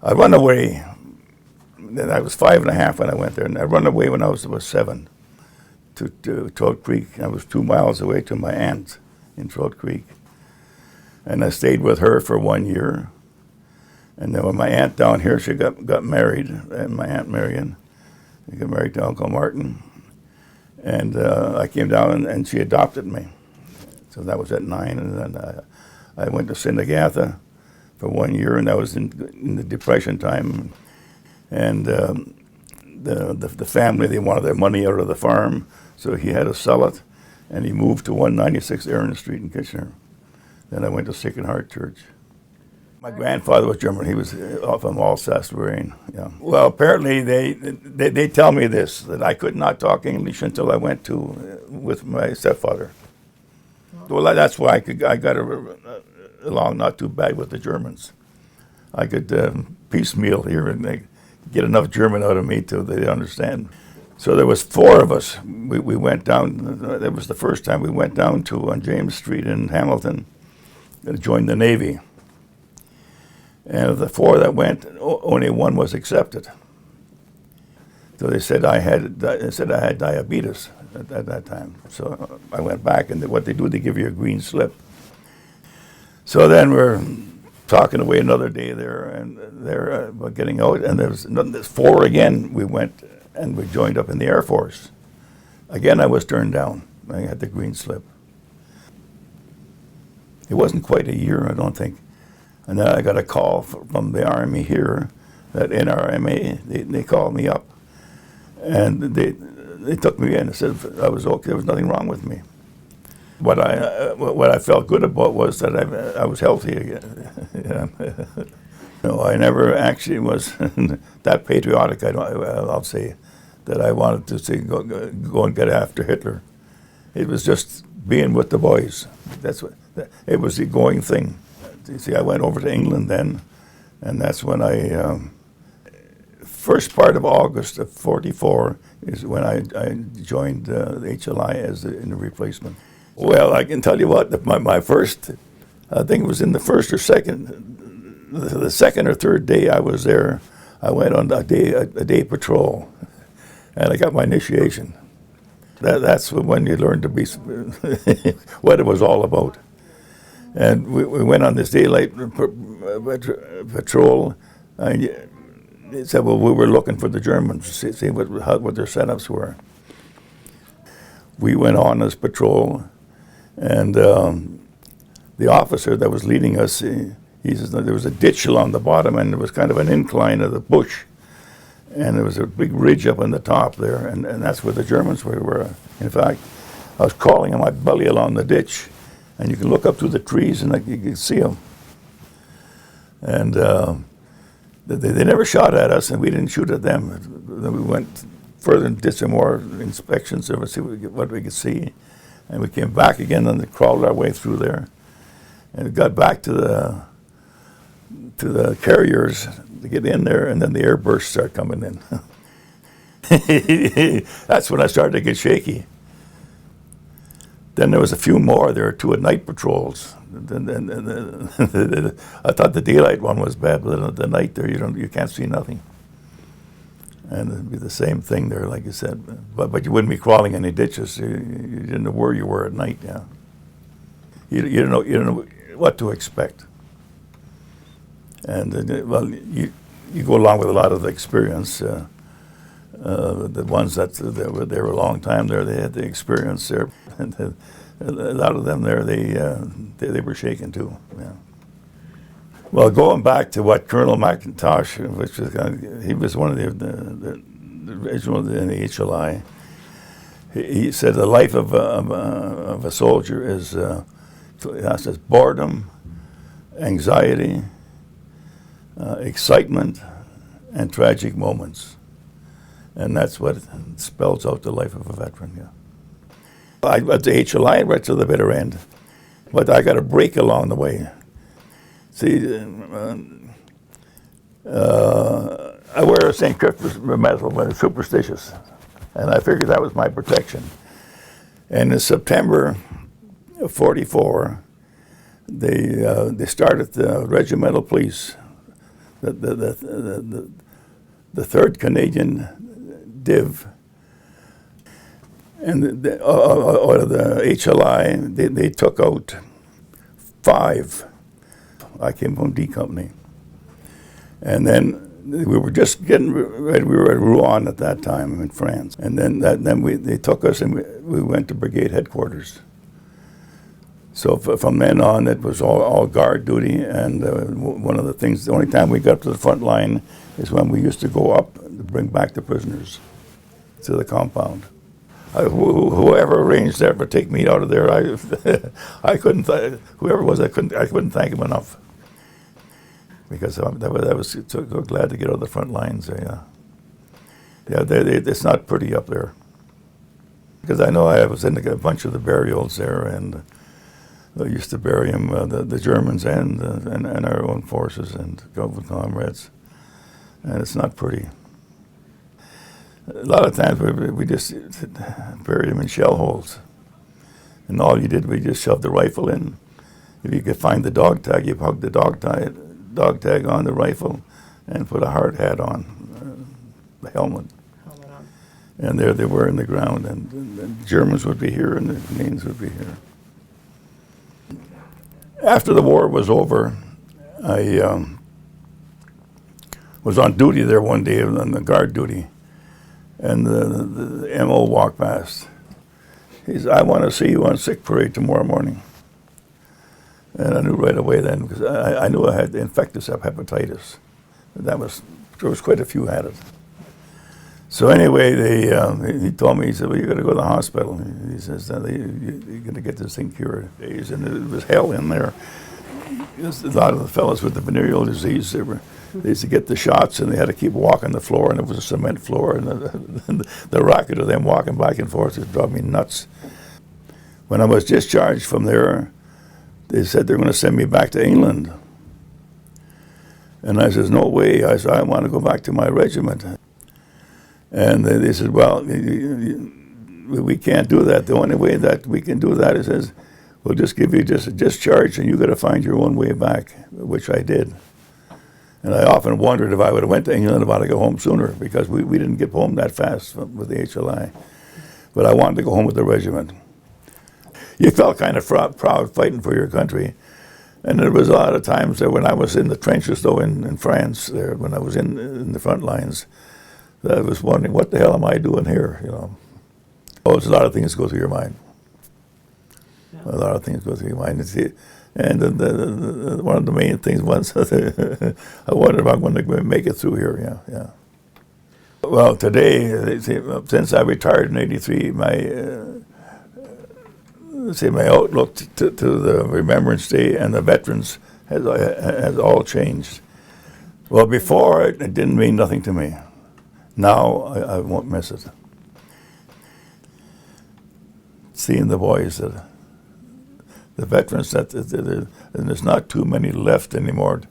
I run away. I was 5.5 when I went there, and I run away when I was 7 to Trout Creek. I was 2 miles away to my aunt in Trout Creek, and I stayed with her for 1 year. And then when my aunt down here, she got married, and my Aunt Marion, she got married to Uncle Martin, and I came down and she adopted me. So that was at 9, and then I went to Sindagatha for 1 year, and that was in the Depression time. And the family, they wanted their money out of the farm, so he had to sell it, and he moved to 196 Erin Street in Kitchener. Then I went to Sacred Heart Church. My grandfather was German. He was from Alsace-Lorraine. Yeah. Well, apparently they tell me this, that I could not talk English until I went with my stepfather. Well, that's why I got along not too bad with the Germans. I could piecemeal here and they get enough German out of me till they understand. So there was 4 of us. We went down. That was the first time we went down on James Street in Hamilton to join the Navy. And of the 4 that went, only 1 was accepted. So they said I had diabetes at that time. So I went back, and what they do, they give you a green slip. So then we're talking away another day there, and they're getting out, and there's 4 again. We went and we joined up in the Air Force. Again, I was turned down. I had the green slip. It wasn't quite a year, I don't think. And then I got a call from the Army here, that NRMA, they called me up. And they took me in and said I was okay, there was nothing wrong with me. What I felt good about was that I was healthy again. Yeah. No, I never actually was that patriotic, I'll say, that I wanted to say, go and get after Hitler. It was just being with the boys. It was the going thing. You see, I went over to England then, and that's when first part of August of '44 is when I joined the HLI in the replacement. Well, I can tell you what, my first, I think it was in the first or second, the second or third day I was there, I went on a day patrol, and I got my initiation. That's when you learn to be, what it was all about. And we went on this daylight patrol, and it said, well, we were looking for the Germans, see what their setups were. We went on this patrol, and the officer that was leading us, he says there was a ditch along the bottom, and there was kind of an incline of the bush, and there was a big ridge up on the top there, and that's where the Germans were. In fact, I was crawling on my belly along the ditch, and you can look up through the trees and you can see them. And they never shot at us, and we didn't shoot at them. Then we went further and did some more inspections to see what we could see. And we came back again and crawled our way through there. And we got back to the carriers to get in there, and then the airbursts started coming in. That's when I started to get shaky. Then there was a few more. There were 2 at night patrols. I thought the daylight one was bad, but at the night there you can't see nothing. And it'd be the same thing there, like you said. But you wouldn't be crawling any ditches. You didn't know where you were at night. Yeah. You didn't know what to expect. And well, you go along with a lot of the experience. The ones that they were a long time there, they had the experience there. And a lot of them there, they were shaken too. Yeah. Well, going back to what Colonel McIntosh, which was he was one of the original in the HLI. He said the life of a soldier is says boredom, anxiety, excitement, and tragic moments. And that's what spells out the life of a veteran, yeah. I went to HLI right to the bitter end, but I got a break along the way. See, I wear a St. Christopher's medal when it's superstitious, and I figured that was my protection. And in September of '44, they started the regimental police. the 3rd Canadian Div, and out of the HLI, they took out 5. I came from D Company. And then we were just getting ready. We were at Rouen at that time in France. And then they took us and we went to brigade headquarters. So from then on, it was all guard duty. And one of the things, the only time we got up to the front line is when we used to go up to bring back the prisoners to the compound. Whoever arranged that to take me out of there, I couldn't. Whoever it was, I couldn't thank him enough. Because I was so glad to get out of the front lines. It's not pretty up there. Because I know I was in a bunch of the burials there, and they used to bury them, the Germans and our own forces and government comrades, and it's not pretty. A lot of times we just buried them in shell holes, and all you did was just shove the rifle in. If you could find the dog tag, you hug the dog tag on the rifle and put a hard hat on, the helmet on. And there they were in the ground, and the Germans would be here and the Canadians would be here. After the war was over, I was on duty there one day, on the guard duty, and the MO walked past. He said, "I want to see you on sick parade tomorrow morning." And I knew right away then, because I knew I had infectious hepatitis. There was quite a few had it. So anyway, he told me, he said, "Well, you got to go to the hospital." He says, "You're going to get this thing cured." And it was hell in there. A lot of the fellows with the venereal disease, they used to get the shots, and they had to keep walking the floor, and it was a cement floor, and the racket of them walking back and forth just drove me nuts. When I was discharged from there, they said they're going to send me back to England. And I says, "No way." I said, "I want to go back to my regiment." And they said, "Well, we can't do that. The only way that we can do that is, we'll just give you just a discharge, and you got to find your own way back," which I did. And I often wondered if I would have went to England, if I'd have go home sooner, because we didn't get home that fast with the HLI. But I wanted to go home with the regiment. You felt kind of proud fighting for your country. And there was a lot of times that when I was in the trenches, though, in France, there, when I was in the front lines, that I was wondering, what the hell am I doing here, Oh, there's a lot of things go through your mind. Yeah. A lot of things go through your mind. And one of the main things was, I wondered if I'm going to make it through here, yeah. Well, today, since I retired in '83, my outlook to the Remembrance Day and the veterans has all changed. Well, before, it didn't mean nothing to me. Now, I won't miss it. Seeing the boys, the veterans, and there's not too many left anymore